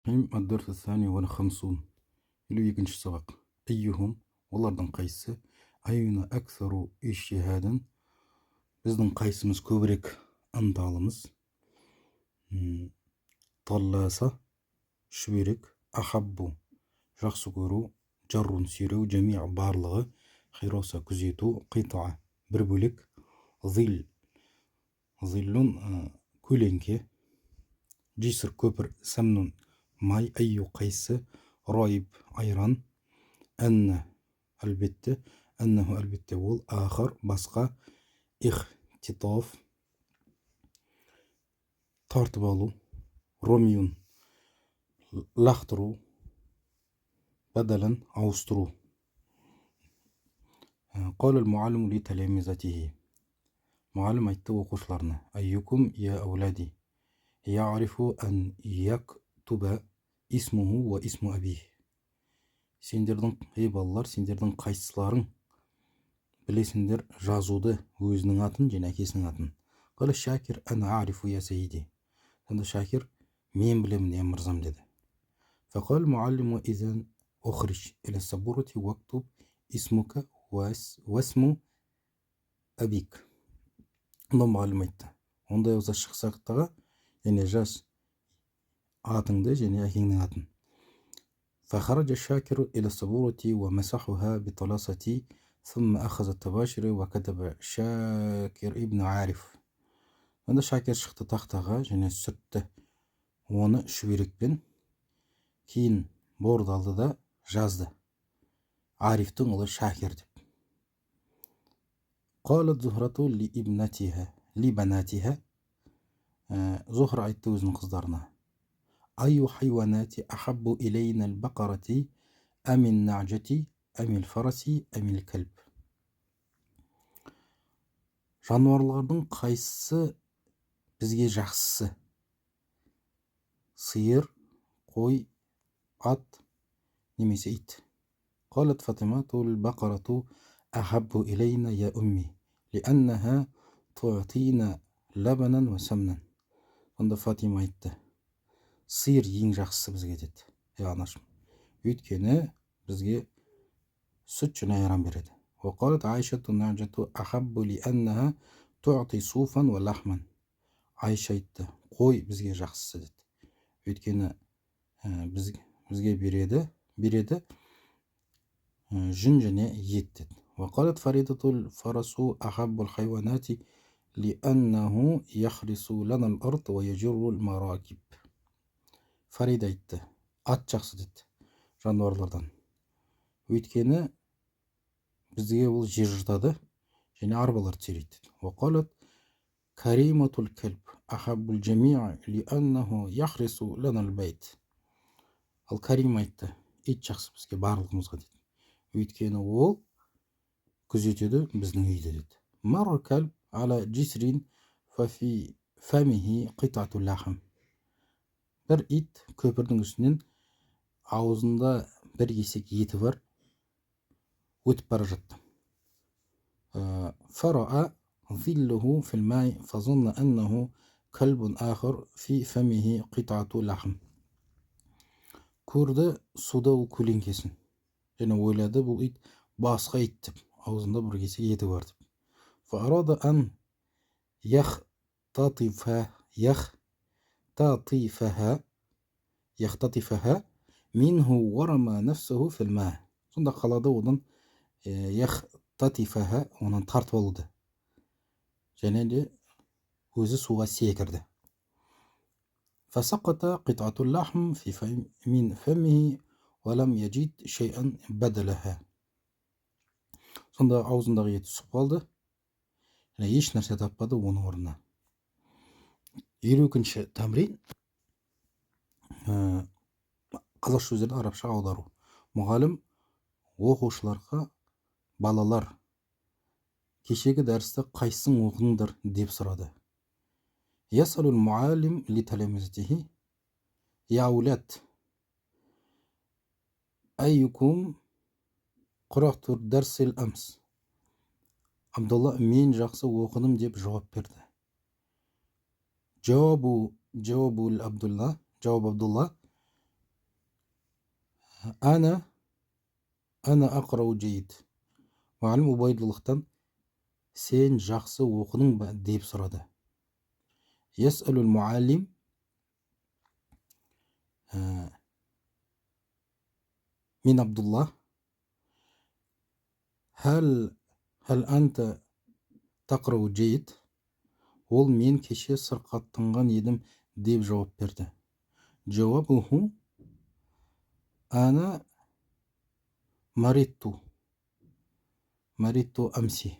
الدرس الثاني والخمسون إلو يكنش سبق أيهم олардың қайсысы أين أكثر اجتهادا біздің қайсымыз көбірек ынталымыз талласа шүберек ахаббу жақсы көру жаррун сүйреу жамиъ барлығы хироса күзету қитаа бір бөлек зиллун көлеңке жиср көпір самнун май айю қайсы райып айран әнна әлбетте әннаху әлбетте ол ахар басқа ихтитаф тартып алу ромиюн лақтыру бадалан ауыстыру قال المعلم لتلامذته معلم айтты оқушыларына أيكم يا أولادي يعرف أن يكتب اسمه واسم أبيه сендердің балалар сендердің қайсыларың білесіңдер жазуды өзінің атын және әкесінің атын قال الشاكر أنا أعرف يا سيدي сонда шакир мен білемін я мырзам деді فقال المعلم إذن أخرج إلى السبورة واكتب اسمك واسم أبيك онда мұғалім айтты ондай болса шық сақтаға және жаз атыңды және әкеңнің атын فخرج الشاكر إلى السبورة ومسحها بطلاسة ثم أخذ التباشر وكتب شاكر ابن عارف онда шакир шықты тақтаға және сүртті оны шүберекпен кейін борды алды да жазды арифтің ұлы шакир деп قالت زهرة لبناتها زهرة айтты өзінің қыздарына أي حيوانات أحب إلينا البقرة أم النعجة أم الفرس أم الكلب жануарлардың қайсысы бізге жақсысы сиыр қой ат немесе ит قالت فاطمة البقرة أحب إلينا يا أمي لأنها تعطينا لبنا وسمنا онда Фатима айтты сиыр ең жақсысы бізге деді анашым өйткені бізге сүт және айран береді وقالت عائشة النعجة أحب لأنها تعطي صوفا ولحما айша айтты қой бізге жақсысы деді өйткені бізге береді жүн және ет деді وقالت فريدة الفرس أحب الحيوانات لأنه يخرس لنا الأرض ويجر المراكب Фарида айтты ат жақсы деді жануарлардан өйткені бізге ол жер жыртады және арбалар тиелейді وقالت كريمة الكلب أحب الجميع لأنه يخرس لنا البيت ал Карим айтты ит жақсы бізге барлығымызға деді өйткені ол күзетеді біздің үйді деді مر الكلب على جسر ففي فمه قطعة لحم бір ит көпірдің үстінен аузында бір кесек еті бар өтіп бара жатты فرأى ظله في الماء فظن أنه كلب آخر في فمه قطعة لحم көрді суда ол көлеңкесін және ойлады бұл ит басқа ит деп аузында бір кесек еті бар деп فأراد أن يختطفها منه ورمى نفسه في الماء сонда қалады одан يختطفها онан тартып алуды және де өзі суға секірді فسقط قطعة اللحم من فمه ولم يجد شيئا بدلها сонда аузындағы ет түсіп қалды және еш нәрсе таппады оның орнына 52-ші тәмрин қазақша сөздерді арабша аудару мұғалім оқушыларға балалар кешегі дәрісті қайсың оқыңдар деп сұрады يسأل المعلم لتلامذته يا أولاد أيكم قرأت الدرس الأمس Абдулла мен жақсы оқыдым деп жауап берді жауап Абдулла Ана ақрау джейд. Мұғалім Убайдуллахтан сен жақсы оқыдың ба деп сұрады. Ясалул муаллим мин Абдуллах хәл анта тақрау джейд. Ол мен кеше сырқаттанған едім деп жауап берді. Жауабуху ана мариту амси.